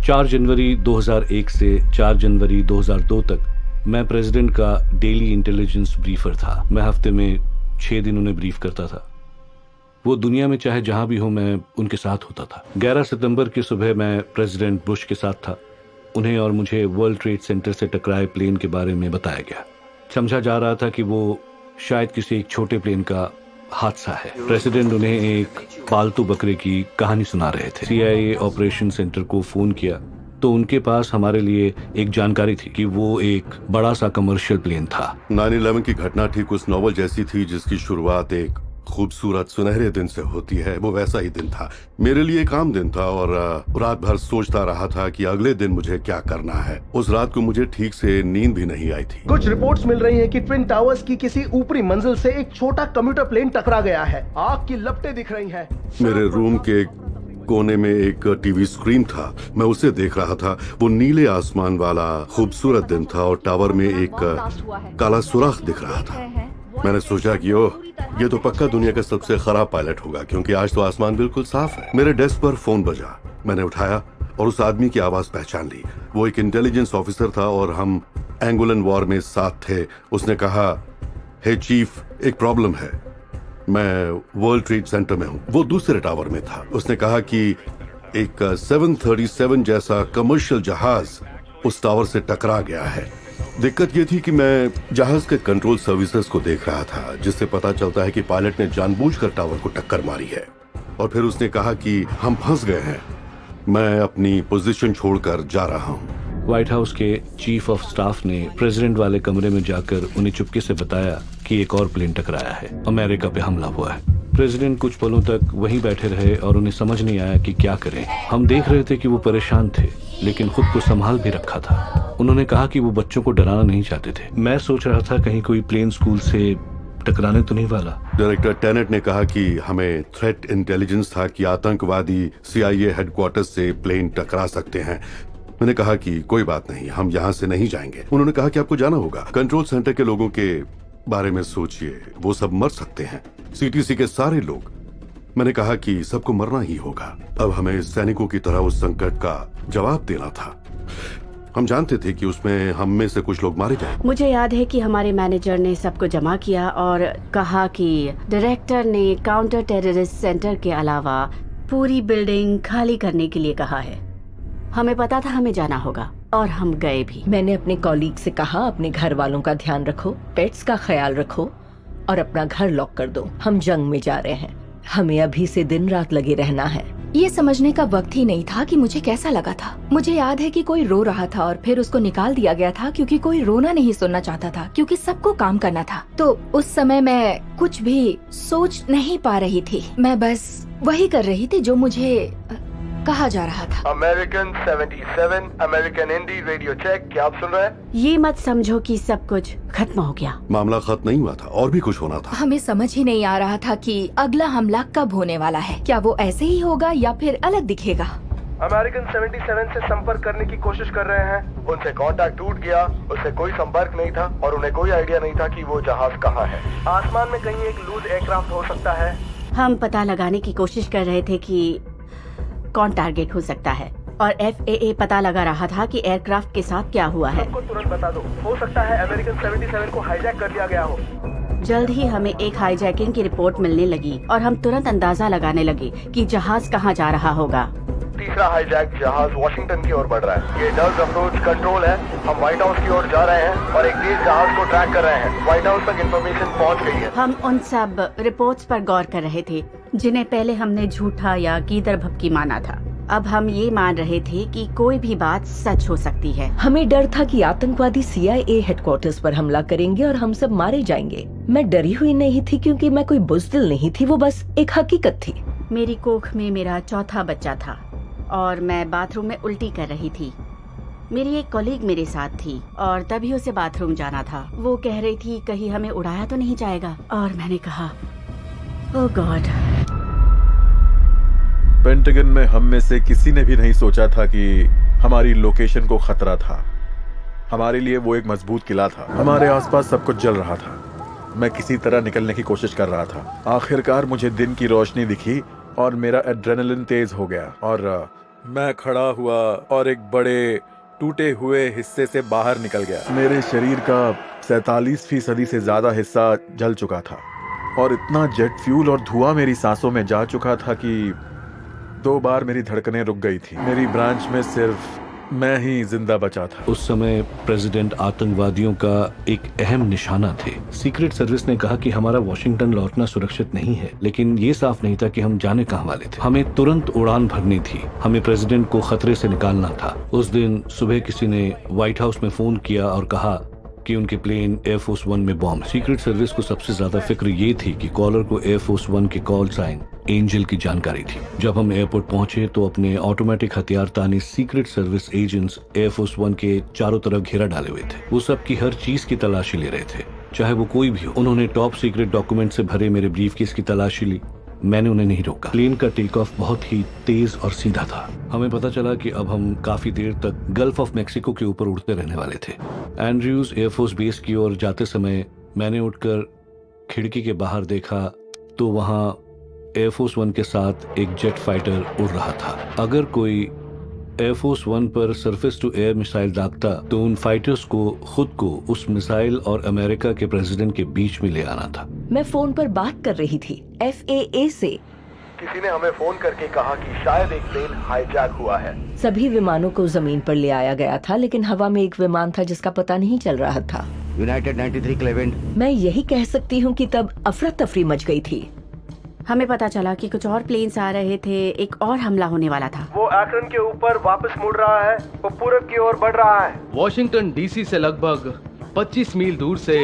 4 जनवरी 2001 से 4 जनवरी 2002 तक मैं प्रेसिडेंट का डेली इंटेलिजेंस ब्रीफर था। मैं हफ्ते में 6 दिन उन्हें ब्रीफ करता था। वो दुनिया में चाहे जहां भी हो, मैं उनके साथ होता था। 11 सितंबर की सुबह मैं प्रेसिडेंट बुश के साथ था। उन्हें और मुझे वर्ल्ड ट्रेड सेंटर से टकराए प्लेन के बारे में बताया गया। समझा जा रहा था कि वो शायद किसी एक छोटे प्लेन का हादसा है। प्रेसिडेंट उन्हें एक पालतू बकरे की कहानी सुना रहे थे। CIA ऑपरेशन सेंटर को फोन किया तो उनके पास हमारे लिए एक जानकारी थी कि वो एक बड़ा सा कमर्शियल प्लेन था। 9/11 की घटना ठीक उस नॉवल जैसी थी जिसकी शुरुआत एक खूबसूरत सुनहरे दिन से होती है। वो वैसा ही दिन था। मेरे लिए एक आम दिन था और रात भर सोचता रहा था कि अगले दिन मुझे क्या करना है। उस रात को मुझे ठीक से नींद भी नहीं आई थी। कुछ रिपोर्ट्स मिल रही हैं कि ट्विन टावर्स की किसी ऊपरी मंजिल से एक छोटा कम्यूटर प्लेन टकरा गया है। आग की लपटें दिख रही हैं। मेरे रूम के कोने में एक टीवी स्क्रीन था। मैं उसे देख रहा था। वो नीले आसमान वाला खूबसूरत दिन था और टावर में एक काला सुराख दिख रहा था। मैंने सोचा कि ओह, ये तो पक्का दुनिया का सबसे खराब पायलट होगा, क्योंकि आज तो आसमान बिल्कुल साफ है। मेरे डेस्क पर फोन बजा। मैंने उठाया और उस आदमी की आवाज पहचान ली। वो एक इंटेलिजेंस ऑफिसर था और हम एंगुलन वॉर में साथ थे। उसने कहा, हे चीफ, एक प्रॉब्लम है। मैं वर्ल्ड ट्रेड सेंटर में हूँ। वो दूसरे टावर में था। उसने कहा कि एक 737 जैसा कमर्शियल जहाज उस टावर से टकरा गया है। दिक्कत ये थी कि मैं जहाज के कंट्रोल सर्विसेज को देख रहा था, जिससे पता चलता है कि पायलट ने जानबूझकर टावर को टक्कर मारी है। और फिर उसने कहा कि हम फंस गए हैं। मैं अपनी पोजीशन छोड़कर जा रहा हूँ। व्हाइट हाउस के चीफ ऑफ स्टाफ ने प्रेसिडेंट वाले कमरे में जाकर उन्हें चुपके से बताया कि एक और प्लेन टकराया है। अमेरिका पे हमला हुआ है। प्रेसिडेंट कुछ पलों तक वहीं बैठे रहे और उन्हें समझ नहीं आया कि क्या करें। हम देख रहे थे कि वो परेशान थे, लेकिन खुद को संभाल भी रखा था। उन्होंने कहा कि वो बच्चों को डराना नहीं चाहते थे। मैं सोच रहा था कहीं कोई प्लेन स्कूल से टकराने तो नहीं वाला। डायरेक्टर टेनेट ने कहा कि हमें थ्रेट इंटेलिजेंस था कि आतंकवादी CIA हेडक्वार्टर्स से प्लेन टकरा सकते हैं। मैंने कहा कि कोई बात नहीं, हम यहाँ से नहीं जाएंगे। उन्होंने कहा कि आपको जाना होगा। कंट्रोल सेंटर के लोगों के बारे में सोचिए, वो सब मर सकते हैं। CTC के सारे लोग। मैंने कहा कि सबको मरना ही होगा। अब हमें सैनिकों की तरह उस संकट का जवाब देना था। हम जानते थे कि उसमें हम में से कुछ लोग मारे जाएं। मुझे याद है कि हमारे मैनेजर ने सबको जमा किया और कहा कि डायरेक्टर ने काउंटर टेररिस्ट सेंटर के अलावा पूरी बिल्डिंग खाली करने के लिए कहा है। हमें पता था हमें जाना होगा और हम गए भी। मैंने अपने कॉलीग से कहा, अपने घर वालों का ध्यान रखो, पेट्स का ख्याल रखो और अपना घर लॉक कर दो। हम जंग में जा रहे हैं। हमें अभी से दिन रात लगे रहना है। ये समझने का वक्त ही नहीं था कि मुझे कैसा लगा था। मुझे याद है कि कोई रो रहा था और फिर उसको निकाल दिया गया था क्योंकि कोई रोना नहीं सुनना चाहता था, क्योंकि सबको काम करना था। तो उस समय मैं कुछ भी सोच नहीं पा रही थी। मैं बस वही कर रही थी जो मुझे कहा जा रहा था। अमेरिकन 77, अमेरिकन इंडी रेडियो चेक। क्या आप सुन रहे हैं? ये मत समझो कि सब कुछ खत्म हो गया। मामला खत्म नहीं हुआ था, और भी कुछ होना था। हमें समझ ही नहीं आ रहा था कि अगला हमला कब होने वाला है। क्या वो ऐसे ही होगा या फिर अलग दिखेगा? अमेरिकन 77 से संपर्क करने की कोशिश कर रहे हैं। उनसे कांटेक्ट टूट गया। उससे कोई संपर्क नहीं था और उन्हें कोई आइडिया नहीं था कि वो जहाज कहाँ है। आसमान में कहीं एक लूज एयरक्राफ्ट हो सकता है। हम पता लगाने की कोशिश कर रहे थे कि कौन टारगेट हो सकता है और FAA पता लगा रहा था कि एयरक्राफ्ट के साथ क्या हुआ है। सबको तुरंत बता दो। हो सकता है अमेरिकन 77 को हाईजैक कर लिया गया हो। जल्द ही हमें एक हाईजैकिंग की रिपोर्ट मिलने लगी और हम तुरंत अंदाजा लगाने लगे कि जहाज कहाँ जा रहा होगा। तीसरा हाईजैक जहाज वॉशिंगटन की ओर बढ़ रहा है। ये डल्स अप्रोच कंट्रोल है। हम व्हाइट हाउस की ओर जा रहे हैं और एक तेज जहाज को ट्रैक कर रहे हैं। व्हाइट हाउस तक इंफॉर्मेशन पहुंच गई है। हम उन सब रिपोर्ट्स पर गौर कर रहे थे जिन्हें पहले हमने झूठा या गीदड़ भपकी माना था। अब हम ये मान रहे थे कि कोई भी बात सच हो सकती है। हमें डर था कि आतंकवादी CIA हेडक्वार्टर्स पर हमला करेंगे और हम सब मारे जाएंगे। मैं डरी हुई नहीं थी क्योंकि मैं कोई बुज़दिल नहीं थी, वो बस एक हकीकत थी। मेरी कोख में मेरा चौथा बच्चा था और मैं बाथरूम में उल्टी कर रही थी। मेरी एक कॉलीग मेरे साथ थी और तभी उसे बाथरूम जाना था। वो कह रही थी कहीं हमें उड़ाया तो नहीं जाएगा और मैंने कहा ओह गॉड। पेंटागन में हम में से किसी ने भी नहीं सोचा था कि हमारी लोकेशन को खतरा था। हमारे लिए वो एक मजबूत किला था। हमारे आसपास सब कुछ जल रहा था। मैं किसी तरह निकलने की कोशिश कर रहा था। आखिरकार मुझे दिन की रोशनी दिखी और मेरा एड्रेनलिन तेज हो गया और मैं खड़ा हुआ और एक बड़े टूटे हुए हिस्से से बाहर निकल गया। मेरे शरीर का 47% से ज्यादा हिस्सा जल चुका था और इतना जेट फ्यूल और धुआं मेरी सांसों में जा चुका था कि 2 बार मेरी धड़कनें रुक गई थी। मेरी ब्रांच में सिर्फ मैं ही जिंदा बचा था। उस समय प्रेसिडेंट आतंकवादियों का एक अहम निशाना थे। सीक्रेट सर्विस ने कहा कि हमारा वॉशिंगटन लौटना सुरक्षित नहीं है, लेकिन ये साफ नहीं था कि हम जाने कहां वाले थे। हमें तुरंत उड़ान भरनी थी, हमें प्रेसिडेंट को खतरे से निकालना था। उस दिन सुबह किसी ने व्हाइट हाउस में फोन किया और कहा कि उनके प्लेन एयरफोर्स 1 में बॉम्ब। सीक्रेट सर्विस को सबसे ज्यादा फिक्र ये थी कि कॉलर को एयरफोर्स 1 के कॉल साइन एंजल की जानकारी थी। जब हम एयरपोर्ट पहुंचे तो अपने ऑटोमेटिक हथियार ताने सीक्रेट सर्विस एजेंट्स एयरफोर्स 1 के चारों तरफ घेरा डाले हुए थे। वो सबकी हर चीज की तलाशी ले रहे थे, चाहे वो कोई भी हो। उन्होंने टॉप सीक्रेट डॉक्यूमेंट से भरे मेरे ब्रीफकेस की तलाशी ली। मैंने उन्हें नहीं रोका। प्लेन का टेक ऑफ बहुत ही तेज और सीधा था। हमें पता चला कि अब हम काफी देर तक गल्फ ऑफ मेक्सिको के ऊपर उड़ते रहने वाले थे। एंड्रयूज एयरफोर्स बेस की ओर जाते समय मैंने उठकर खिड़की के बाहर देखा तो वहां एयरफोर्स 1 के साथ एक जेट फाइटर उड़ रहा था। अगर कोई एयरफोर्स 1 पर सरफेस टू एयर मिसाइल दागता तो उन फाइटर्स को खुद को उस मिसाइल और अमेरिका के प्रेसिडेंट के बीच में ले आना था। मैं फोन पर बात कर रही थी FAA से। किसी ने हमें फोन करके कहा कि शायद एक प्लेन हाईजैक हुआ है। सभी विमानों को जमीन पर ले आया गया था, लेकिन हवा में एक विमान था जिसका पता नहीं चल रहा था। यूनाइटेड 93 क्लेवेंट। मैं यही कह सकती हूँ कि तब अफरा तफरी मच गई थी। हमें पता चला कि कुछ और प्लेन्स आ रहे थे, एक और हमला होने वाला था। वो एक्रन के ऊपर वापस मुड़ रहा है, वो पूरब की ओर बढ़ रहा है। वॉशिंगटन DC से लगभग 25 मील दूर से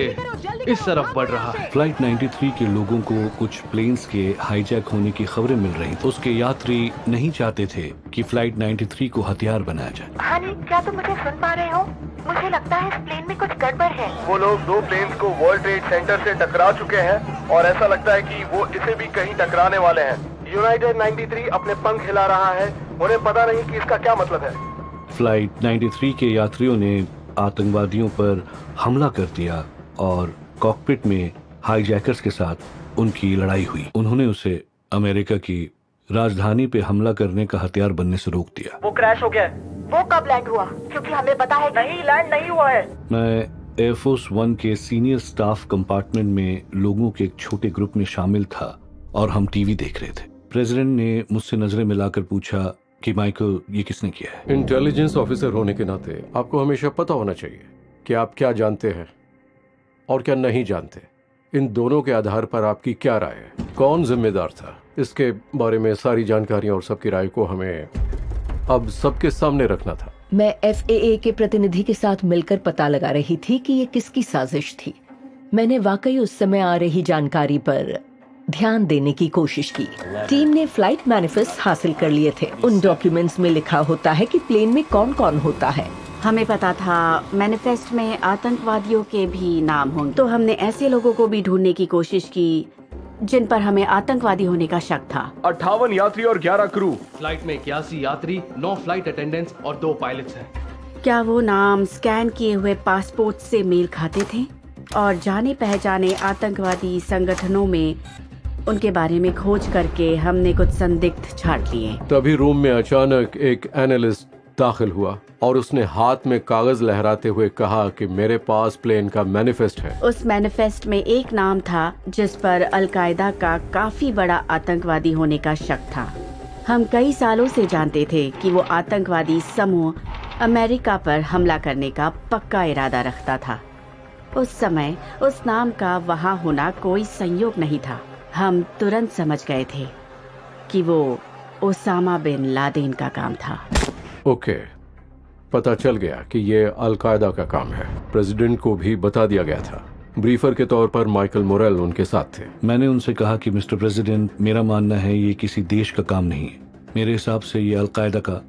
इस तरफ बढ़ रहा है। फ्लाइट 93 के लोगों को कुछ प्लेन्स के हाईजैक होने की खबरें मिल रही थी। उसके यात्री नहीं चाहते थे कि फ्लाइट 93 को हथियार बनाया जाए। हनी, क्या तुम मुझे सुन पा रहे हो? मुझे लगता है इस प्लेन में कुछ गड़बड़ है। वो लोग 2 प्लेन्स को वर्ल्ड ट्रेड सेंटर से टकरा चुके हैं और ऐसा लगता है कि वो इसे भी कहीं टकराने वाले हैं। यूनाइटेड 93 अपने पंख हिला रहा है, उन्हें पता नहीं कि इसका क्या मतलब है। फ्लाइट 93 के यात्रियों ने आतंकवादियों पर हमला कर दिया और कॉकपिट में हाईजैकर्स के साथ उनकी लड़ाई हुई। उन्होंने उसे अमेरिका की राजधानी पे हमला करने का हथियार बनने से रोक दिया। वो क्रैश हो गया। वो कब लैंड हुआ? क्योंकि हमें पता है नहीं, लैंड नहीं हुआ है। मैं एयरफोर्स 1 के सीनियर स्टाफ कंपार्टमेंट में लोगों के एक छोटे ग्रुप में शामिल था और हम टीवी देख रहे थे। प्रेसिडेंट ने मुझसे नजरें मिलाकर पूछा कि माइकल, ये किसने किया है? इंटेलिजेंस ऑफिसर होने के नाते आपको हमेशा पता होना चाहिए कि आप क्या जानते हैं और क्या नहीं जानते। इन दोनों के आधार पर आपकी क्या राय है? कौन जिम्मेदार था? इसके बारे में सारी जानकारियां और सबकी राय को हमें अब सबके सामने रखना था। मैं FAA के प्रतिनिधि के साथ मिलकर पता लगा रही थी कि ये किसकी साजिश थी। मैंने वाकई उस समय आ रही जानकारी पर ध्यान देने की कोशिश की। टीम ने फ्लाइट मैनिफेस्ट हासिल कर लिए थे। उन डॉक्यूमेंट्स में लिखा होता है कि प्लेन में कौन कौन होता है। हमें पता था मैनिफेस्ट में आतंकवादियों के भी नाम होंगे, तो हमने ऐसे लोगों को भी ढूंढने की कोशिश की जिन पर हमें आतंकवादी होने का शक था। 58 यात्री और 11 क्रू। फ्लाइट में 81 यात्री, 9 फ्लाइट अटेंडेंट्स और 2 पायलट्स हैं। क्या वो नाम स्कैन किए हुए पासपोर्ट से मेल खाते थे? और जाने पहचाने आतंकवादी संगठनों में उनके बारे में खोज करके हमने कुछ संदिग्ध छांट लिए। तभी रूम में अचानक एक एनालिस्ट दाखिल हुआ और उसने हाथ में कागज लहराते हुए कहा कि मेरे पास प्लेन का मैनिफेस्ट है। उस मैनिफेस्ट में एक नाम था जिस पर अलकायदा का काफी बड़ा आतंकवादी होने का शक था। हम कई सालों से जानते थे कि वो आतंकवादी समूह अमेरिका पर हमला करने का पक्का इरादा रखता था। उस समय उस नाम का वहाँ होना कोई संयोग नहीं था। हम तुरंत समझ गए थे कि वो ओसामा बिन लादेन का काम था। ओके, पता चल गया कि ये अलकायदा का काम है। प्रेसिडेंट को भी बता दिया गया था। ब्रीफर के तौर पर माइकल मोरेल उनके साथ थे। मैंने उनसे कहा कि मिस्टर प्रेसिडेंट, मेरा मानना है ये किसी देश का काम नहीं है। मेरे हिसाब से ये अलकायदा का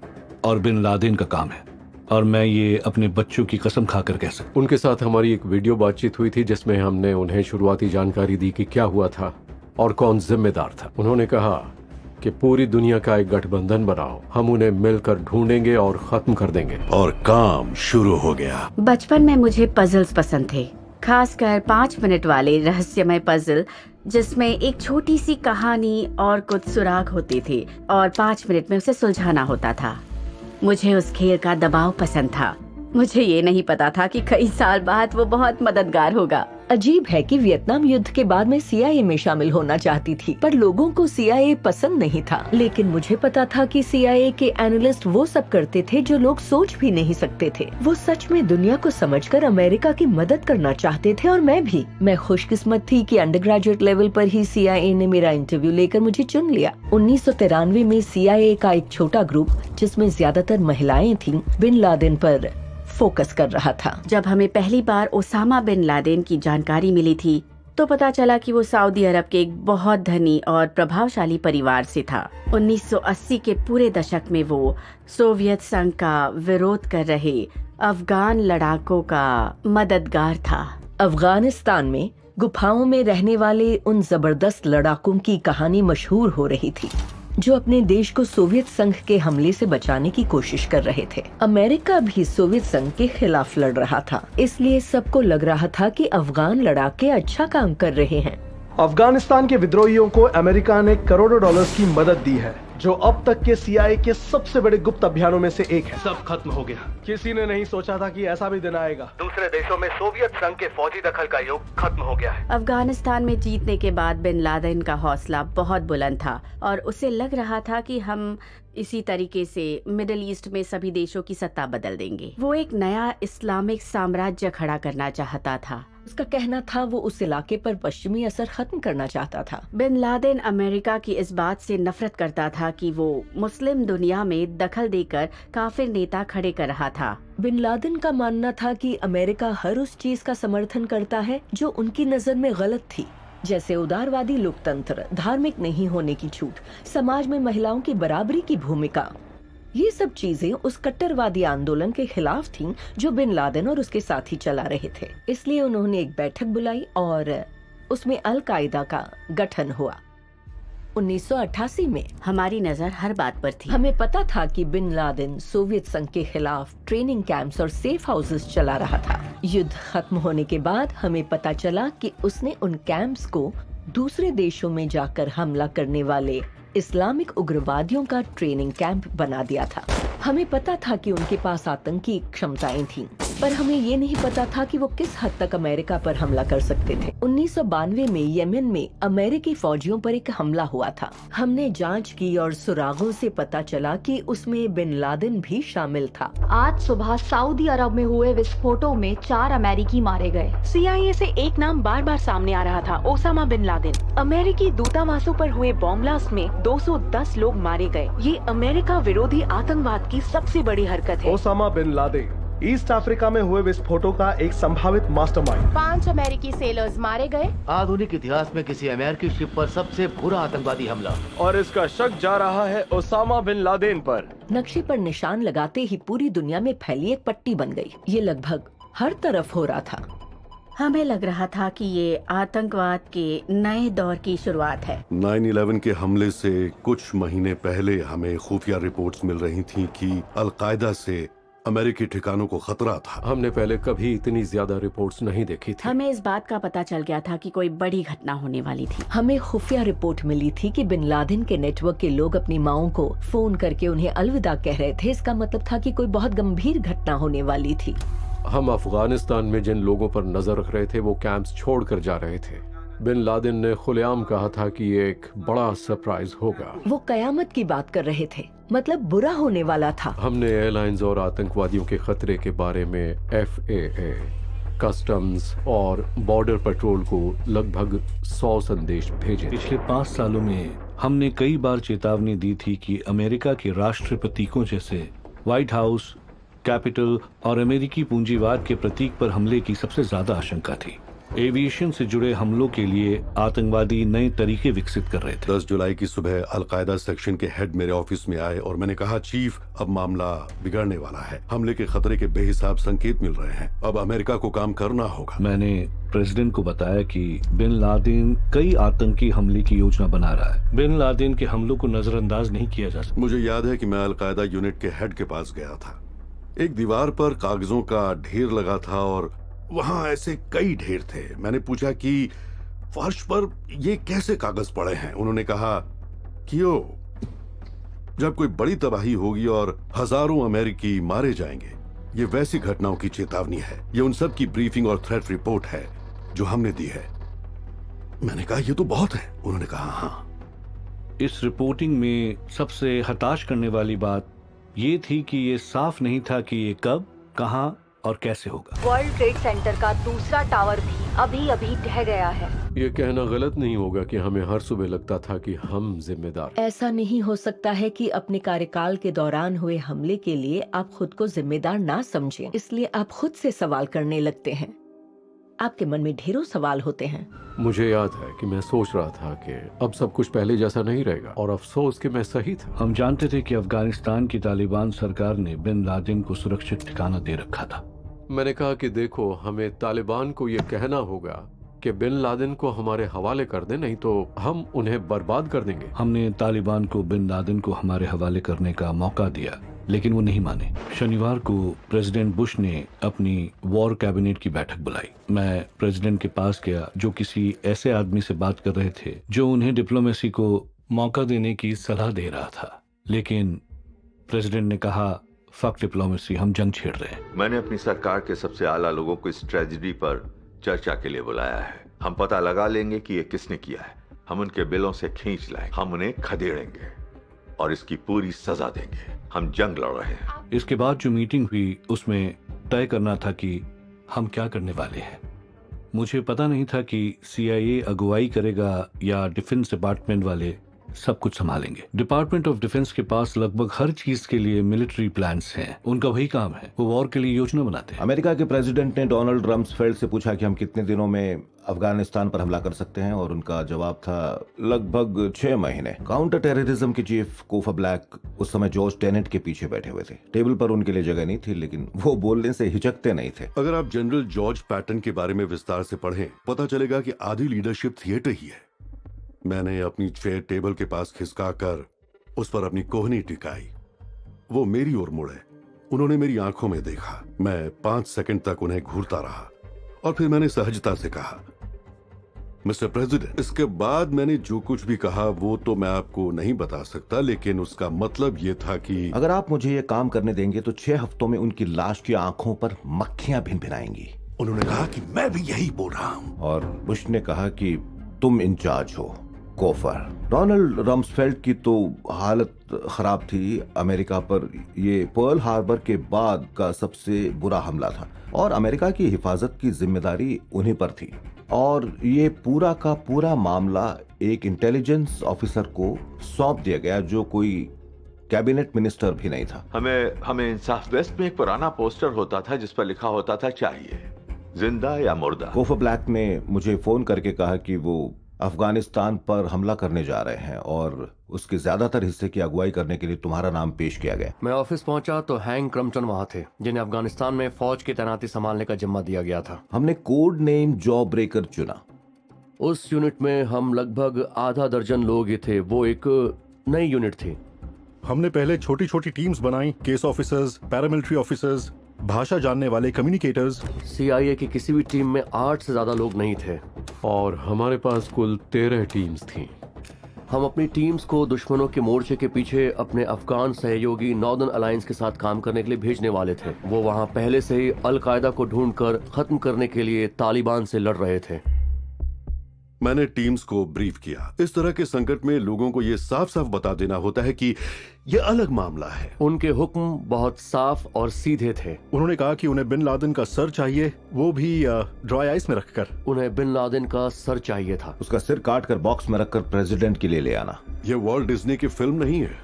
और बिन लादेन का काम है, और मैं ये अपने बच्चों की कसम खाकर कह सकता। उनके साथ हमारी एक वीडियो बातचीत हुई थी जिसमें हमने उन्हें शुरुआती जानकारी दी कि क्या हुआ था और कौन जिम्मेदार था। उन्होंने कहा कि पूरी दुनिया का एक गठबंधन बनाओ, हम उन्हें मिलकर ढूंढेंगे और खत्म कर देंगे। और काम शुरू हो गया। बचपन में मुझे पजल्स पसंद थे, खासकर 5 मिनट वाले रहस्यमय पजल जिसमें एक छोटी सी कहानी और कुछ सुराग होते थे और 5 मिनट में उसे सुलझाना होता था। मुझे उस खेल का दबाव पसंद था। मुझे ये नहीं पता था कि कई साल बाद वो बहुत मददगार होगा। अजीब है कि वियतनाम युद्ध के बाद मैं CIA में शामिल होना चाहती थी, पर लोगों को CIA पसंद नहीं था। लेकिन मुझे पता था कि CIA के एनालिस्ट वो सब करते थे जो लोग सोच भी नहीं सकते थे। वो सच में दुनिया को समझकर अमेरिका की मदद करना चाहते थे और मैं भी। मैं खुशकिस्मत थी कि अंडर ग्रेजुएट लेवल पर ही CIA ने मेरा इंटरव्यू लेकर मुझे चुन लिया। 1993 में CIA का एक छोटा ग्रुप, जिसमें ज्यादातर महिलाएं थीं, बिन लादेन पर फोकस कर रहा था। जब हमें पहली बार ओसामा बिन लादेन की जानकारी मिली थी तो पता चला कि वो सऊदी अरब के एक बहुत धनी और प्रभावशाली परिवार से था। 1980 के पूरे दशक में वो सोवियत संघ का विरोध कर रहे अफगान लड़ाकों का मददगार था। अफगानिस्तान में गुफाओं में रहने वाले उन जबरदस्त लड़ाकों की कहानी मशहूर हो रही थी, जो अपने देश को सोवियत संघ के हमले से बचाने की कोशिश कर रहे थे। अमेरिका भी सोवियत संघ के खिलाफ लड़ रहा था, इसलिए सबको लग रहा था कि अफगान लड़ाके अच्छा काम कर रहे हैं। अफगानिस्तान के विद्रोहियों को अमेरिका ने करोड़ों डॉलर्स की मदद दी है, जो अब तक के CIA के सबसे बड़े गुप्त अभियानों में से एक है। सब खत्म हो गया। किसी ने नहीं सोचा था कि ऐसा भी दिन आएगा। दूसरे देशों में सोवियत संघ के फौजी दखल का युग खत्म हो गया है। अफगानिस्तान में जीतने के बाद बिन लादेन का हौसला बहुत बुलंद था और उसे लग रहा था कि हम इसी तरीके से मिडिल ईस्ट में सभी देशों की सत्ता बदल देंगे। वो एक नया इस्लामिक साम्राज्य खड़ा करना चाहता था। उसका कहना था वो उस इलाके पर पश्चिमी असर खत्म करना चाहता था। बिन लादेन अमेरिका की इस बात से नफरत करता था कि वो मुस्लिम दुनिया में दखल देकर काफिर नेता खड़े कर रहा था। बिन लादेन का मानना था कि अमेरिका हर उस चीज का समर्थन करता है जो उनकी नजर में गलत थी, जैसे उदारवादी लोकतंत्र, धार्मिक नहीं होने की छूट, समाज में महिलाओं की बराबरी की भूमिका। ये सब चीजें उस कट्टरवादी आंदोलन के खिलाफ थीं जो बिन लादेन और उसके साथी चला रहे थे। इसलिए उन्होंने एक बैठक बुलाई और उसमें अल कायदा का गठन हुआ। 1988 में हमारी नजर हर बात पर थी। हमें पता था कि बिन लादेन सोवियत संघ के खिलाफ ट्रेनिंग कैंप्स और सेफ हाउसेस चला रहा था। युद्ध खत्म होने के बाद हमें पता चला कि उसने उन कैंप्स को दूसरे देशों में जाकर हमला करने वाले इस्लामिक उग्रवादियों का ट्रेनिंग कैंप बना दिया था। हमें पता था कि उनके पास आतंकी क्षमताएं थीं, पर हमें ये नहीं पता था कि वो किस हद तक अमेरिका पर हमला कर सकते थे। 1992 में यमन में अमेरिकी फौजियों पर एक हमला हुआ था। हमने जांच की और सुरागों से पता चला कि उसमें बिन लादेन भी शामिल था। आज सुबह सऊदी अरब में हुए विस्फोटों में 4 अमेरिकी मारे गए। CIA से एक नाम बार बार सामने आ रहा था, ओसामा बिन लादेन। अमेरिकी दूतावासों पर हुए बॉम्ब ब्लास्ट में 210 लोग मारे गए। ये अमेरिका विरोधी आतंकवाद की सबसे बड़ी हरकत है। Osama bin Laden East Africa में हुए विस्फोटों का एक संभावित मास्टरमाइंड। 5 अमेरिकी सेलर्स मारे गए। आधुनिक इतिहास में किसी अमेरिकी शिप पर सबसे बुरा आतंकवादी हमला। और इसका शक जा रहा है ओसामा बिन लादेन पर। नक्शे पर निशान लगाते ही पूरी दुनिया में फैली एक पट्टी बन गई। ये लगभग हर तरफ हो रहा था। हमें लग रहा था कि ये आतंकवाद के नए दौर की शुरुआत है। 9/11 के हमले से कुछ महीने पहले हमें खुफिया रिपोर्ट्स मिल रही थीं कि अलकायदा से अमेरिकी ठिकानों को खतरा था। हमने पहले कभी इतनी ज्यादा रिपोर्ट्स नहीं देखी थी। हमें इस बात का पता चल गया था कि कोई बड़ी घटना होने वाली थी। हमें खुफिया रिपोर्ट मिली थी कि बिन लादेन के नेटवर्क के लोग अपनी माओं को फोन करके उन्हें अलविदा कह रहे थे। इसका मतलब था कि कोई बहुत गंभीर घटना होने वाली थी। हम अफगानिस्तान में जिन लोगों पर नजर रख रहे थे वो कैंप्स छोड़कर जा रहे थे। बिन लादेन ने खुलेआम कहा था कि ये एक बड़ा सरप्राइज होगा। वो कयामत की बात कर रहे थे, मतलब बुरा होने वाला था। हमने एयरलाइंस और आतंकवादियों के खतरे के बारे में FAA, कस्टम्स और बॉर्डर पेट्रोल को लगभग 100 संदेश भेजे। पिछले 5 सालों में हमने कई बार चेतावनी दी थी कि अमेरिका के राष्ट्र प्रतीकों जैसे व्हाइट हाउस, कैपिटल और अमेरिकी पूंजीवाद के प्रतीक पर हमले की सबसे ज्यादा आशंका थी। एविएशन से जुड़े हमलों के लिए आतंकवादी नए तरीके विकसित कर रहे थे। 10 जुलाई की सुबह अलकायदा सेक्शन के हेड मेरे ऑफिस में आए और मैंने कहा, चीफ, अब मामला बिगड़ने वाला है। हमले के खतरे के बेहिसाब संकेत मिल रहे हैं। अब अमेरिका को काम करना होगा। मैंने प्रेसिडेंट को बताया कि बिन लादेन कई आतंकी हमले की योजना बना रहा है। बिन लादेन के हमलों को नजरअंदाज नहीं किया जा सकता। मुझे याद है कि मैं अलकायदा यूनिट के हेड के पास गया था। एक दीवार पर कागजों का ढेर लगा था और वहां ऐसे कई ढेर थे। मैंने पूछा कि फर्श पर ये कैसे कागज पड़े हैं? उन्होंने कहा कि जब कोई बड़ी तबाही होगी और हजारों अमेरिकी मारे जाएंगे, ये वैसी घटनाओं की चेतावनी है। ये उन सब की ब्रीफिंग और थ्रेट रिपोर्ट है जो हमने दी है। मैंने कहा ये तो बहुत है। उन्होंने कहा हाँ। इस रिपोर्टिंग में सबसे हताश करने वाली बात ये थी कि ये साफ नहीं था कि ये कब, कहां और कैसे होगा। वर्ल्ड ट्रेड सेंटर का दूसरा टावर भी अभी अभी ढह गया है। ये कहना गलत नहीं होगा कि हमें हर सुबह लगता था कि हम जिम्मेदार हैं। ऐसा नहीं हो सकता है कि अपने कार्यकाल के दौरान हुए हमले के लिए आप खुद को जिम्मेदार ना समझें, इसलिए आप खुद से सवाल करने लगते हैं। आपके मन में ढेरों सवाल होते हैं। मुझे याद है कि मैं सोच रहा था कि अब सब कुछ पहले जैसा नहीं रहेगा, और अफसोस कि मैं सही था। हम जानते थे कि अफगानिस्तान की तालिबान सरकार ने बिन लादेन को सुरक्षित ठिकाना दे रखा था। मैंने कहा कि देखो, हमें तालिबान को ये कहना होगा कि बिन लादेन को हमारे हवाले कर दें, नहीं तो हम उन्हें बर्बाद कर देंगे। हमने तालिबान को बिन लादेन को हमारे हवाले करने का मौका दिया, लेकिन वो नहीं माने। शनिवार को प्रेसिडेंट बुश ने अपनी वॉर कैबिनेट की बैठक बुलाई। मैं प्रेसिडेंट के पास गया जो किसी ऐसे आदमी से बात कर रहे थे जो उन्हें डिप्लोमेसी को मौका देने की सलाह दे रहा था। लेकिन प्रेसिडेंट ने कहा, फक डिप्लोमेसी, हम जंग छेड़ रहे हैं। मैंने अपनी सरकार के सबसे आला लोगों को इस ट्रेजेडी पर चर्चा के लिए बुलाया है। हम पता लगा लेंगे कि ये किसने किया है। हम उनके बिलों से खींच लाएंगे, हम उन्हें खदेड़ेंगे और इसकी पूरी सजा देंगे। हम जंग लड़ रहे हैं। इसके बाद जो मीटिंग हुई उसमें तय करना था कि हम क्या करने वाले हैं। मुझे पता नहीं था कि CIA अगुवाई करेगा या डिफेंस डिपार्टमेंट वाले सब कुछ संभालेंगे। डिपार्टमेंट ऑफ डिफेंस के पास लगभग हर चीज के लिए मिलिट्री प्लान्स हैं। उनका वही काम है, वो वॉर के लिए योजना बनाते हैं। अमेरिका के प्रेसिडेंट ने डोनाल्ड रम्सफेल्ड से पूछा कि हम कितने दिनों में अफगानिस्तान पर हमला कर सकते हैं, और उनका जवाब था लगभग 6 महीने। काउंटर टेररिज्म के चीफ कोफा ब्लैक उस समय जॉर्ज टेनेट के पीछे बैठे हुए थे। टेबल पर उनके लिए जगह नहीं थी, लेकिन वो बोलने से हिचकते नहीं थे। अगर आप जनरल जॉर्ज पैटन के बारे में विस्तार से पढ़ें, पता चलेगा कि आधी लीडरशिप थिएटर ही है। मैंने अपनी चेयर टेबल के पास खिसकाकर उस पर अपनी कोहनी टिकाई। वो मेरी ओर मुड़े। उन्होंने मेरी आंखों में देखा। मैं 5 सेकंड तक उन्हें घूरता रहा और फिर मैंने सहजता से कहा, मिस्टर प्रेसिडेंट। इसके बाद मैंने जो कुछ भी कहा वो तो मैं आपको नहीं बता सकता, लेकिन उसका मतलब ये था कि अगर आप मुझे ये काम करने देंगे तो 6 हफ्तों में उनकी लाश की आंखों पर मक्खियां भिनभिनाएंगी। उन्होंने कहा कि मैं भी यही बोल रहा हूँ। और बुश ने कहा कि तुम इंचार्ज हो, कोफर। डोनाल्ड रम्सफेल्ड की तो हालत खराब थी। अमेरिका पर ये पर्ल हार्बर के बाद का सबसे बुरा हमला था और अमेरिका की हिफाजत की जिम्मेदारी उन्हीं पर थी, और ये पूरा का पूरा मामला एक इंटेलिजेंस ऑफिसर को सौंप दिया गया जो कोई कैबिनेट मिनिस्टर भी नहीं था। हमें इंसाफ वेस्ट में एक पुराना पोस्टर होता था जिस पर लिखा होता था, चाहिए जिंदा या मुर्दा। कोफा ब्लैक ने मुझे फोन करके कहा कि वो अफगानिस्तान पर हमला करने जा रहे हैं और उसके ज्यादातर हिस्से की अगुवाई करने के लिए तुम्हारा नाम पेश किया गया। मैं ऑफिस पहुंचा तो हैंक क्रम्पटन वहां थे, जिन्हें अफगानिस्तान में फौज की तैनाती संभालने का जिम्मा दिया गया था। हमने कोड नेम जॉ ब्रेकर चुना। उस यूनिट में हम लगभग आधा दर्जन लोग ही थे। वो एक नई यूनिट थी। हमने पहले छोटी छोटी टीम्स बनाई, केस ऑफिसर्स, पैरामिलिट्री ऑफिसर्स, भाषा जानने वाले कम्युनिकेटर्स। CIA की किसी भी टीम में 8 से ज्यादा लोग नहीं थे और हमारे पास कुल 13 टीम्स थीं। हम अपनी टीम्स को दुश्मनों के मोर्चे के पीछे अपने अफगान सहयोगी नॉर्दर्न अलायंस के साथ काम करने के लिए भेजने वाले थे। वो वहाँ पहले से ही अल-कायदा को ढूंढकर खत्म करने के लिए तालिबान से लड़ रहे थे। मैंने टीम्स को ब्रीफ किया। इस तरह के संकट में लोगों को ये साफ साफ बता देना होता है कि ये अलग मामला है। उनके हुक्म बहुत साफ और सीधे थे। उन्होंने कहा कि उन्हें बिन लादेन का सर चाहिए, वो भी ड्राई आइस में रखकर। उन्हें बिन लादेन का सर चाहिए था। उसका सिर काट कर बॉक्स में रखकर प्रेसिडेंट के लिए ले आना। ये वॉल्ट डिज्नी की फिल्म नहीं है।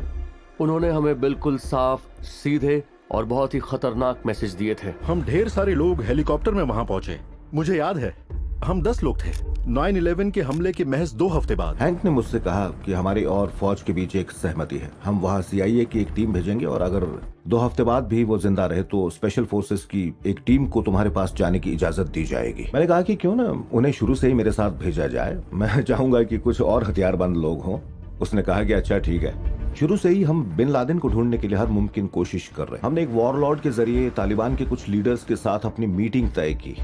उन्होंने हमें बिल्कुल साफ, सीधे और बहुत ही खतरनाक मैसेज दिए थे। हम ढेर सारे लोग हेलीकॉप्टर में वहाँ पहुँचे। मुझे याद है हम 10 लोग थे 9/11 के हमले के महज 2 हफ्ते बाद। हैंक ने मुझसे कहा कि हमारी और फौज के बीच एक सहमति है। हम वहाँ CIA की एक टीम भेजेंगे और अगर 2 हफ्ते बाद भी वो जिंदा रहे तो स्पेशल फोर्सेस की एक टीम को तुम्हारे पास जाने की इजाजत दी जाएगी। मैंने कहा कि क्यों ना उन्हें शुरू से ही मेरे साथ भेजा जाए, मैं चाहूंगा कि कुछ और हथियारबंद लोग हों। उसने कहा कि अच्छा ठीक है। शुरू से ही हम बिन लादेन को ढूंढने के लिए हर मुमकिन कोशिश कर रहे हैं। हमने एक वॉरलॉर्ड के जरिए तालिबान के कुछ लीडर्स के साथ अपनी मीटिंग तय की।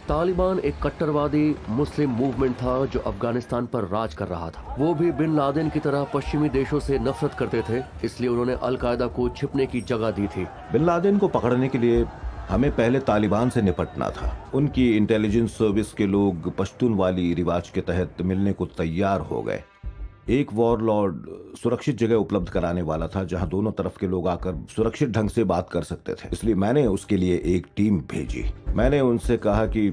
तालिबान एक कट्टरवादी मुस्लिम मूवमेंट था जो अफगानिस्तान पर राज कर रहा था। वो भी बिन लादेन की तरह पश्चिमी देशों से नफरत करते थे, इसलिए उन्होंने अलकायदा को छिपने की जगह दी थी। बिन लादेन को पकड़ने के लिए हमें पहले तालिबान से निपटना था। उनकी इंटेलिजेंस सर्विस के लोग पश्तून वाली रिवाज के तहत मिलने को तैयार हो गए। एक वॉरलॉर्ड सुरक्षित जगह उपलब्ध कराने वाला था जहां दोनों तरफ के लोग आकर सुरक्षित ढंग से बात कर सकते थे, इसलिए मैंने उसके लिए एक टीम भेजी। मैंने उनसे कहा कि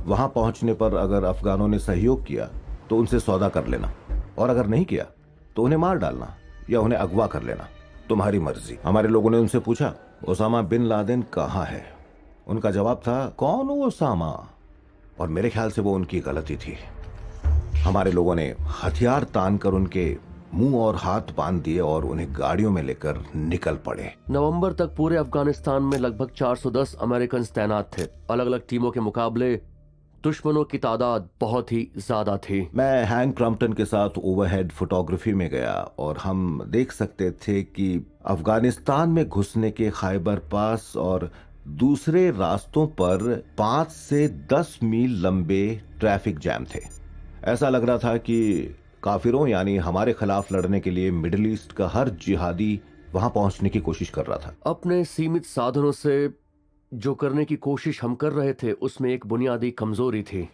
वहां पहुंचने पर अगर अफगानों ने सहयोग किया तो उनसे सौदा कर लेना, और अगर नहीं किया तो उन्हें मार डालना या उन्हें अगवा कर लेना, तुम्हारी मर्जी। हमारे लोगों ने उनसे पूछा, ओसामा बिन लादेन कहाँ है? उनका जवाब था, कौन ओसामा? और मेरे ख्याल से वो उनकी गलती थी। हमारे लोगों ने हथियार तानकर उनके मुंह और हाथ बांध दिए और उन्हें गाड़ियों में लेकर निकल पड़े। नवंबर तक पूरे अफगानिस्तान में लगभग 410 अमेरिकन तैनात थे। अलग अलग टीमों के मुकाबले दुश्मनों की तादाद बहुत ही ज्यादा थी। मैं हैंक क्रम्पटन के साथ ओवरहेड फोटोग्राफी में गया और हम देख सकते थे कि अफगानिस्तान में घुसने के खैबर पास और दूसरे रास्तों पर 5 से 10 मील लंबे ट्रैफिक जैम थे। ऐसा लग रहा था कि काफिरों यानी हमारे खिलाफ लड़ने के लिए मिडिल ईस्ट का हर जिहादी वहां पहुंचने की कोशिश कर रहा था। अपने सीमित साधनों से जो करने की कोशिश हम कर रहे थे उसमें एक बुनियादी कमजोरी थी।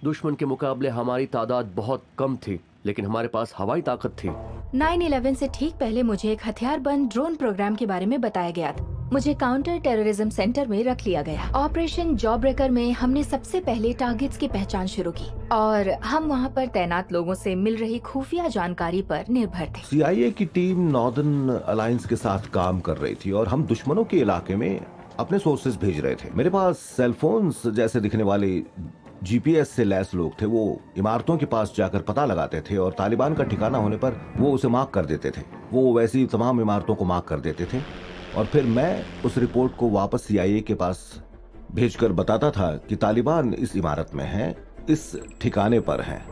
दुश्मन के मुकाबले हमारी तादाद बहुत कम थी, लेकिन हमारे पास हवाई ताकत थी। 9/11 से ठीक पहले मुझे एक हथियारबंद ड्रोन प्रोग्राम के बारे में बताया गया था। मुझे काउंटर टेररिज्म सेंटर में रख लिया गया। ऑपरेशन जॉ ब्रेकर में हमने सबसे पहले टारगेट्स की पहचान शुरू की और हम वहां पर तैनात लोगों से मिल रही खुफिया जानकारी पर निर्भर थे। CIA की टीम नॉर्दर्न अलायंस के साथ काम कर रही थी और हम दुश्मनों के इलाके में अपने सोर्सेज भेज रहे थे। मेरे पास सेलफोन्स जैसे दिखने वाले GPS से लैस लोग थे। वो इमारतों के पास जाकर पता लगाते थे और तालिबान का ठिकाना होने पर वो उसे मार्क कर देते थे। वो वैसी तमाम इमारतों को मार्क कर देते थे और फिर मैं उस रिपोर्ट को वापस CIA के पास भेजकर बताता था कि तालिबान इस इमारत में है, इस ठिकाने पर हैं।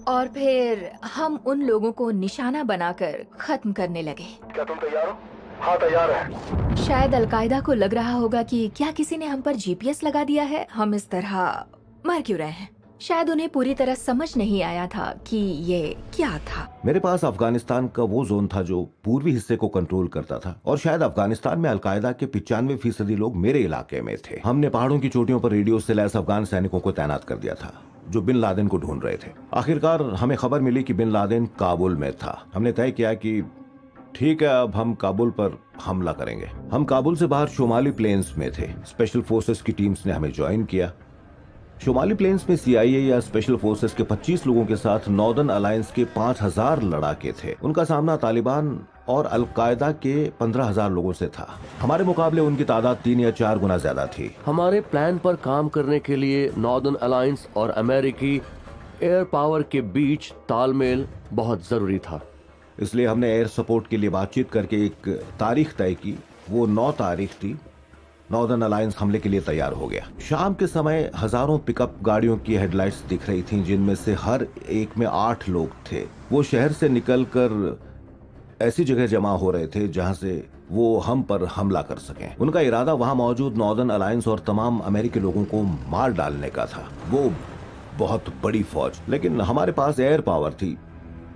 और फिर हम उन लोगों को निशाना बनाकर खत्म करने लगे। क्या तुम तैयार हो? हाँ, तैयार है। शायद अलकायदा को लग रहा होगा कि क्या किसी ने हम पर GPS लगा दिया है, हम इस तरह मर क्यों रहे हैं। शायद उन्हें पूरी तरह समझ नहीं आया था कि ये क्या था। मेरे पास अफगानिस्तान का वो जोन था जो पूर्वी हिस्से को कंट्रोल करता था और शायद अफगानिस्तान में अलकायदा के 95% लोग मेरे इलाके में थे। हमने पहाड़ों की चोटियों पर रेडियो से लैस अफगान सैनिकों को तैनात कर दिया था जो बिन लादेन को ढूंढ रहे थे। आखिरकार हमें खबर मिली कि बिन लादेन काबुल में था। हमने तय किया कि ठीक है, अब हम काबुल पर हमला करेंगे। हम काबुल से बाहर शोमाली प्लेन्स में थे। स्पेशल फोर्सेस की टीम्स ने हमें ज्वाइन किया। शोमाली प्लेन्स में CIA या स्पेशल फोर्सेस के 25 लोगों के साथ नॉर्दर्न अलायंस के 5000 लड़ाके थे। उनका सामना तालिबान और अलकायदा के 15000 लोगों से था। हमारे मुकाबले उनकी तादाद 3 या 4 गुना ज्यादा थी। हमारे प्लान पर काम करने के लिए नॉर्दर्न अलायंस और अमेरिकी एयर पावर के बीच तालमेल बहुत जरूरी था। इसलिए हमने एयर सपोर्ट के लिए बातचीत करके एक तारीख तय की। वो 9 तारीख थी। नॉर्दर्न अलायंस हमले के लिए तैयार हो गया। शाम के समय हजारों पिकअप गाड़ियों की हेडलाइट्स दिख रही थीं, जिनमें से हर एक में 8 लोग थे। वो शहर से निकलकर ऐसी जगह जमा हो रहे थे जहां से वो हम पर हमला कर सकें। उनका इरादा वहां मौजूद नॉर्दर्न अलायंस और तमाम अमेरिकी लोगों को मार डालने का था। वो बहुत बड़ी फौज, लेकिन हमारे पास एयर पावर थी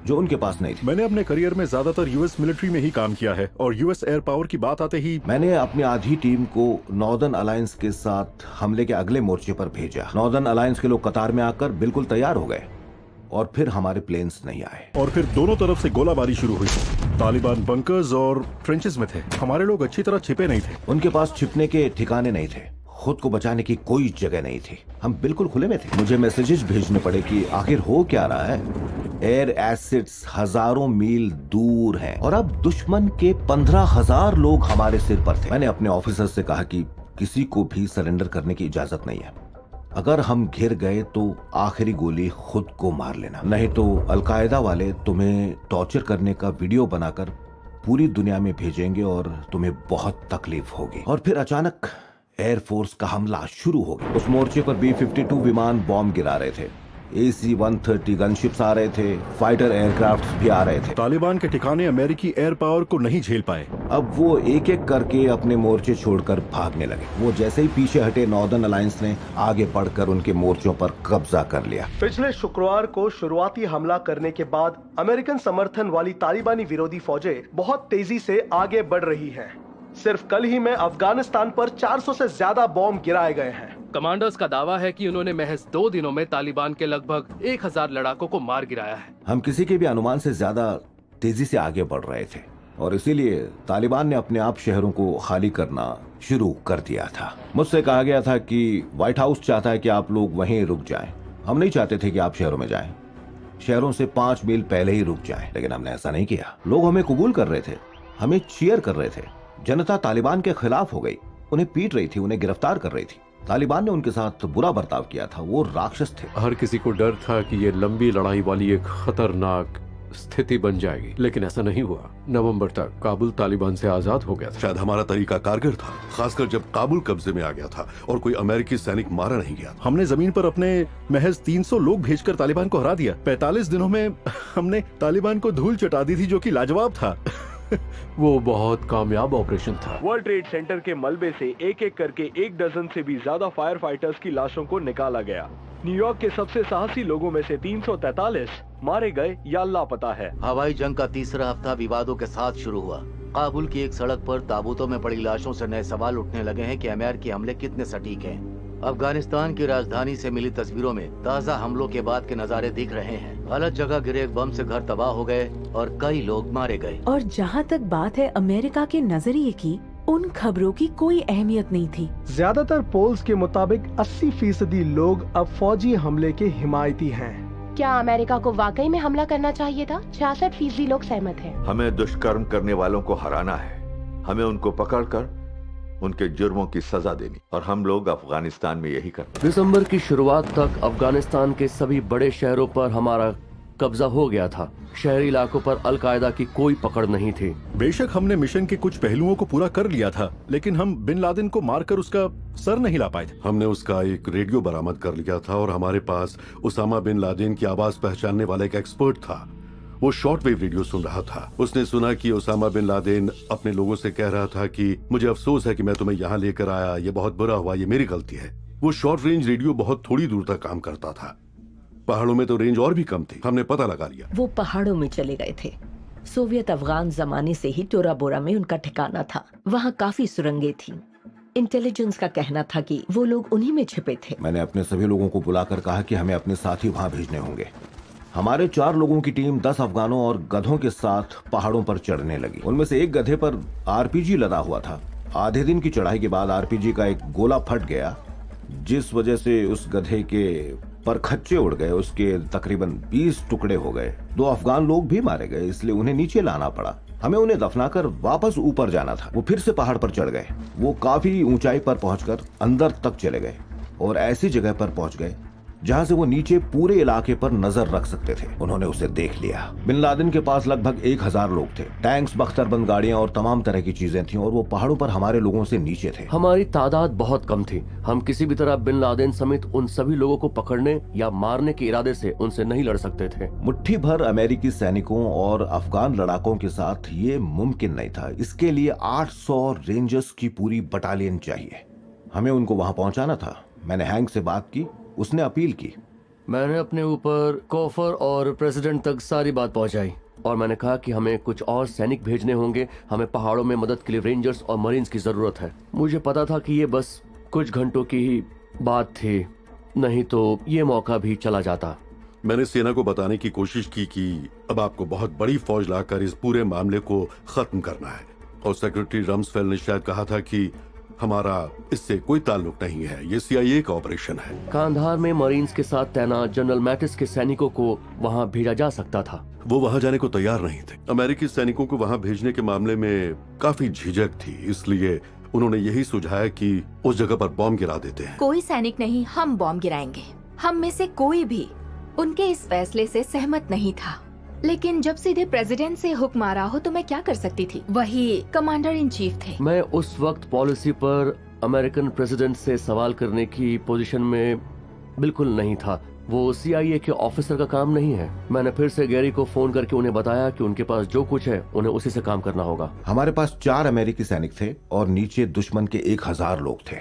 जो उनके पास नहीं थी। मैंने अपने करियर में ज्यादातर US मिलिट्री में ही काम किया है और US एयर पावर की बात आते ही मैंने अपनी आधी टीम को नॉर्दर्न अलायंस के साथ हमले के अगले मोर्चे पर भेजा। नॉर्दर्न अलायंस के लोग कतार में आकर बिल्कुल तैयार हो गए और फिर हमारे प्लेन्स नहीं आए और फिर दोनों तरफ से गोलाबारी शुरू हुई। तालिबान बंकर्स और ट्रेंचेस में थे। हमारे लोग अच्छी तरह छिपे नहीं थे। उनके पास छिपने के ठिकाने नहीं थे। खुद को बचाने की कोई जगह नहीं थी। हम बिल्कुल खुले में थे। मुझे मैसेजेस भेजने पड़े कि आखिर हो क्या रहा है। एयर एसिड्स हजारों मील दूर हैं और अब दुश्मन के 15,000 लोग हमारे सिर पर थे। मैंने अपने ऑफिसर से कहा कि किसी को भी सरेंडर करने की इजाजत नहीं है। अगर हम घिर गए तो आखिरी गोली खुद को मार लेना, नहीं तो अलकायदा वाले तुम्हें टॉर्चर करने का वीडियो बनाकर पूरी दुनिया में भेजेंगे और तुम्हें बहुत तकलीफ होगी। और फिर अचानक एयरफोर्स का हमला शुरू हो गया। उस मोर्चे पर B-52 विमान बॉम्ब गिरा रहे थे। AC-130 गनशिप्स आ रहे थे, फाइटर एयरक्राफ्ट भी आ रहे थे। तालिबान के ठिकाने अमेरिकी एयर पावर को नहीं झेल पाए। अब वो एक एक करके अपने मोर्चे छोड़कर भागने लगे। वो जैसे ही पीछे हटे, नॉर्दर्न अलायंस ने आगे बढ़कर उनके मोर्चों पर कब्जा कर लिया। पिछले शुक्रवार को शुरुआती हमला करने के बाद अमेरिकन समर्थन वाली तालिबानी विरोधी फौजें बहुत तेजी से आगे बढ़ रही हैं। सिर्फ कल ही में अफगानिस्तान पर 400 से ज्यादा बॉम्ब गिराए गए हैं। कमांडर्स का दावा है कि उन्होंने महज 2 दिनों में तालिबान के लगभग 1000 लड़ाकों को मार गिराया है। हम किसी के भी अनुमान से ज्यादा तेजी से आगे बढ़ रहे थे और इसीलिए तालिबान ने अपने आप शहरों को खाली करना शुरू कर दिया था। मुझसे कहा गया था कि व्हाइट हाउस चाहता है कि आप लोग वहीं रुक जाएं। हम नहीं चाहते थे कि आप शहरों में जाएं, शहरों से 5 मील पहले ही रुक जाएं, लेकिन हमने ऐसा नहीं किया। लोग हमें कबूल कर रहे थे, हमें चीयर कर रहे थे। जनता तालिबान के खिलाफ हो गई, उन्हें पीट रही थी, उन्हें गिरफ्तार कर रही थी। तालिबान ने उनके साथ बुरा बर्ताव किया था, वो राक्षस थे। हर किसी को डर था कि ये लंबी लड़ाई वाली एक खतरनाक स्थिति बन जाएगी, लेकिन ऐसा नहीं हुआ। नवंबर तक काबुल तालिबान से आजाद हो गया था। शायद हमारा तरीका कारगर था, खासकर जब काबुल कब्जे में आ गया था और कोई अमेरिकी सैनिक मारा नहीं गया। हमने जमीन पर अपने महज 300 लोग भेजकर तालिबान को हरा दिया। 45 दिनों में हमने तालिबान को धूल चटा दी थी, जो कि लाजवाब था। वो बहुत कामयाब ऑपरेशन था। वर्ल्ड ट्रेड सेंटर के मलबे से एक एक करके 1 डजन से भी ज्यादा फायर फाइटर्स की लाशों को निकाला गया। न्यूयॉर्क के सबसे साहसी लोगों में से 343 मारे गए या लापता है। हवाई जंग का तीसरा हफ्ता विवादों के साथ शुरू हुआ। काबुल की एक सड़क पर ताबूतों में पड़ी लाशों से नए सवाल उठने लगे हैं कि अमेरिकी हमले कितने सटीक हैं। अफगानिस्तान की राजधानी से मिली तस्वीरों में ताज़ा हमलों के बाद के नज़ारे दिख रहे हैं। गलत जगह गिरे एक बम से घर तबाह हो गए और कई लोग मारे गए। और जहाँ तक बात है अमेरिका के नजरिए की, उन खबरों की कोई अहमियत नहीं थी। ज्यादातर पोल्स के मुताबिक 80% लोग अब फौजी हमले के हिमायती हैं। क्या अमेरिका को वाकई में हमला करना चाहिए था? 66% लोग सहमत हैं। हमें दुष्कर्म करने वालों को हराना है। हमें उनको पकड़कर उनके जुर्मों की सजा देनी, और हम लोग अफगानिस्तान में यही करते। दिसंबर की शुरुआत तक अफगानिस्तान के सभी बड़े शहरों पर हमारा कब्जा हो गया था। शहरी इलाकों पर अलकायदा की कोई पकड़ नहीं थी। बेशक हमने मिशन के कुछ पहलुओं को पूरा कर लिया था, लेकिन हम बिन लादेन को मारकर उसका सर नहीं ला पाए थे। हमने उसका एक रेडियो बरामद कर लिया था और हमारे पास उसामा बिन लादेन की आवाज पहचानने वाला एक एक्सपर्ट था। वो शॉर्टवेव रेडियो सुन रहा था। उसने सुना कि उसामा बिन लादेन अपने लोगों से कह रहा था कि मुझे अफसोस है कि मैं तुम्हें यहाँ लेकर आया, ये बहुत बुरा हुआ, ये मेरी गलती है। वो शॉर्ट रेंज रेडियो बहुत थोड़ी दूर तक काम करता था। पहाड़ों में तो रेंज और भी कम थी। हमने पता लगा लिया। वो पहाड़ों में चले गए थे। सोवियत अफगान जमाने से ही टोरा बोरा में उनका ठिकाना था। वहाँ काफी सुरंगें थीं। इंटेलिजेंस का कहना था कि वो लोग उन्हीं में छिपे थे। मैंने अपने सभी लोगों को बुलाकर कहा कि हमें अपने साथी वहाँ भेजने होंगे। हमारे 4 लोगों की टीम 10 अफगानों और गधों के साथ पहाड़ों पर चढ़ने लगी। उनमें से एक गधे पर आरपीजी लदा हुआ था। आधे दिन की चढ़ाई के बाद आरपीजी का एक गोला फट गया, जिस वजह से उस गधे के पर खच्चे उड़ गए। उसके तकरीबन 20 टुकड़े हो गए। 2 अफगान लोग भी मारे गए, इसलिए उन्हें नीचे लाना पड़ा। हमें उन्हें दफनाकर वापस ऊपर जाना था। वो फिर से पहाड़ पर चढ़ गए। वो काफी ऊंचाई पर पहुंचकर अंदर तक चले गए और ऐसी जगह पर पहुंच गए जहां से वो नीचे पूरे इलाके पर नजर रख सकते थे। उन्होंने उसे देख लिया। बिन लादेन के पास लगभग 1000 लोग थे। टैंक्स, बख्तरबंद गाड़ियां और तमाम तरह की चीजें थीं और वो पहाड़ों पर हमारे लोगों से नीचे थे। हमारी तादाद बहुत कम थी। हम किसी भी तरह बिन लादेन समेत उन सभी लोगों को पकड़ने या मारने के इरादे से उनसे नहीं लड़ सकते थे। मुट्ठी भर अमेरिकी सैनिकों और अफगान लड़ाकों के साथ ये मुमकिन नहीं था। इसके लिए 800 रेंजर्स की पूरी बटालियन चाहिए। हमें उनको वहां पहुंचाना था। मैंने हैंक से बात की, उसने अपील की। मैंने अपने ऊपर कोफर और प्रेसिडेंट तक सारी बात पहुंचाई और मैंने कहा कि हमें कुछ और सैनिक भेजने होंगे। हमें पहाड़ों में मदद के लिए रेंजर्स और मरीन्स की जरूरत है। मुझे पता था कि ये बस कुछ घंटों की ही बात थी, नहीं तो ये मौका भी चला जाता। मैंने सेना को बताने की कोशिश की कि अब आपको बहुत बड़ी फौज लाकर इस पूरे मामले को खत्म करना है, और सेक्रेटरी रम्सफेल्ड ने शायद कहा था कि हमारा इससे कोई ताल्लुक नहीं है, ये CIA का ऑपरेशन है। कांधार में मरीन्स के साथ तैनात जनरल मैटिस के सैनिकों को वहां भेजा जा सकता था। वो वहां जाने को तैयार नहीं थे। अमेरिकी सैनिकों को वहां भेजने के मामले में काफी झिझक थी, इसलिए उन्होंने यही सुझाया कि उस जगह पर बॉम्ब गिरा देते हैं। कोई सैनिक नहीं, हम बॉम्ब गिराएंगे। हम में से कोई भी उनके इस फैसले से सहमत नहीं था, लेकिन जब सीधे प्रेसिडेंट से हुक्म आ रहा हो तो मैं क्या कर सकती थी? वही कमांडर इन चीफ थे। मैं उस वक्त पॉलिसी पर अमेरिकन प्रेसिडेंट से सवाल करने की पोजीशन में बिल्कुल नहीं था। वो CIA के ऑफिसर का काम नहीं है। मैंने फिर से गैरी को फोन करके उन्हें बताया कि उनके पास जो कुछ है उन्हें उसी से काम करना होगा। हमारे पास 4 अमेरिकी सैनिक थे और नीचे दुश्मन के 1000 लोग थे।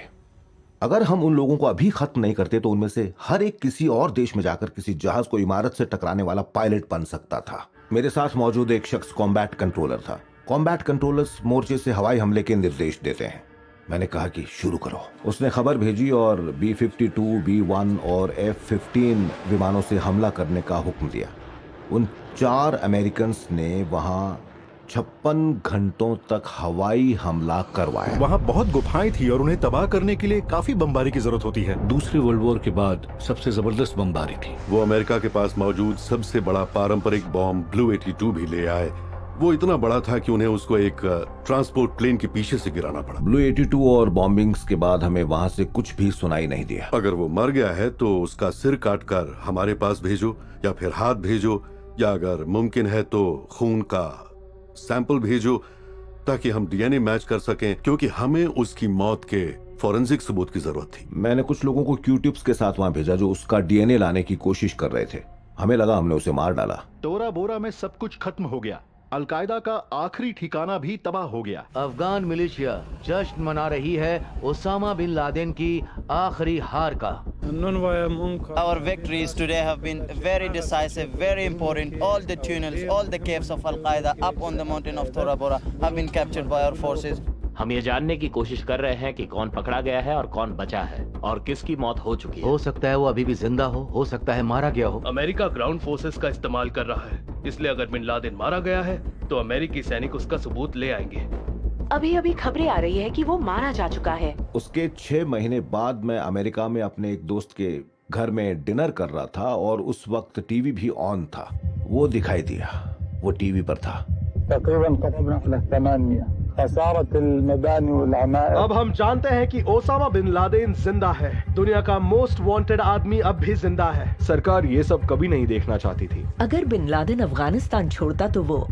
अगर हम उन लोगों को अभी खत्म नहीं करते तो उनमें से हर एक किसी और देश में जाकर किसी जहाज को इमारत से टकराने वाला पायलट बन सकता था। मेरे साथ मौजूद एक शख्स कॉम्बैट कंट्रोलर था। कॉम्बैट कंट्रोलर्स मोर्चे से हवाई हमले के निर्देश देते हैं। मैंने कहा कि शुरू करो। उसने खबर भेजी और B-52, B-1 और F-15 विमानों से हमला करने का हुक्म दिया। उन 4 अमेरिकन ने वहां 56 घंटों तक हवाई हमला करवाया। वहाँ बहुत गुफाएं थी और उन्हें तबाह करने के लिए काफी बमबारी की जरूरत होती है। दूसरे वर्ल्ड वॉर के बाद सबसे जबरदस्त बमबारी थी। वो अमेरिका के पास मौजूद सबसे बड़ा पारंपरिक बॉम्ब ब्लू 82 भी ले आए। वो इतना बड़ा था कि उन्हें उसको एक ट्रांसपोर्ट प्लेन के पीछे से गिराना पड़ा। ब्लू 82 और बॉम्बिंग्स के बाद हमें वहां से कुछ भी सुनाई नहीं दिया। अगर वो मर गया है तो उसका सिर काटकर हमारे पास भेजो या फिर हाथ भेजो, या अगर मुमकिन है तो खून का सैंपल भेजो ताकि हम DNA मैच कर सकें, क्योंकि हमें उसकी मौत के फॉरेंसिक सबूत की जरूरत थी। मैंने कुछ लोगों को Q-टिप्स के साथ वहां भेजा जो उसका DNA लाने की कोशिश कर रहे थे। हमें लगा हमने उसे मार डाला। टोरा बोरा में सब कुछ खत्म हो गया। अलकायदा का आखिरी ठिकाना भी तबाह हो गया। अफगान मिलिशिया जश्न मना रही है ओसामा बिन लादेन की आखिरी हार का। Our victories today have been very decisive, very important. All the tunnels, all the caves of Al-Qaeda up on the mountain of Tora Bora have been captured by our forces. हम ये जानने की कोशिश कर रहे हैं कि कौन पकड़ा गया है और कौन बचा है और किसकी मौत हो चुकी है। हो सकता है वो अभी भी जिंदा हो सकता है मारा गया हो। अमेरिका ग्राउंड फोर्सेस का इस्तेमाल कर रहा है, इसलिए अगर बिन लादेन मारा गया है तो अमेरिकी सैनिक उसका सबूत ले आएंगे। अभी अभी खबरें आ रही है कि वो मारा जा चुका है। उसके 6 महीने बाद मैं अमेरिका में अपने एक दोस्त के घर में डिनर कर रहा था और उस वक्त टीवी भी ऑन था। वो दिखाई दिया, वो टीवी पर था। अब हम जानते हैं कि ओसामा बिन लादेन जिंदा है। दुनिया का मोस्ट वांटेड आदमी अब भी जिंदा है। सरकार ये सब कभी नहीं देखना चाहती थी। अगर बिन लादेन अफगानिस्तान छोड़ता तो वो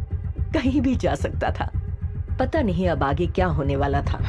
कहीं भी जा सकता था। पता नहीं अब आगे क्या होने वाला था।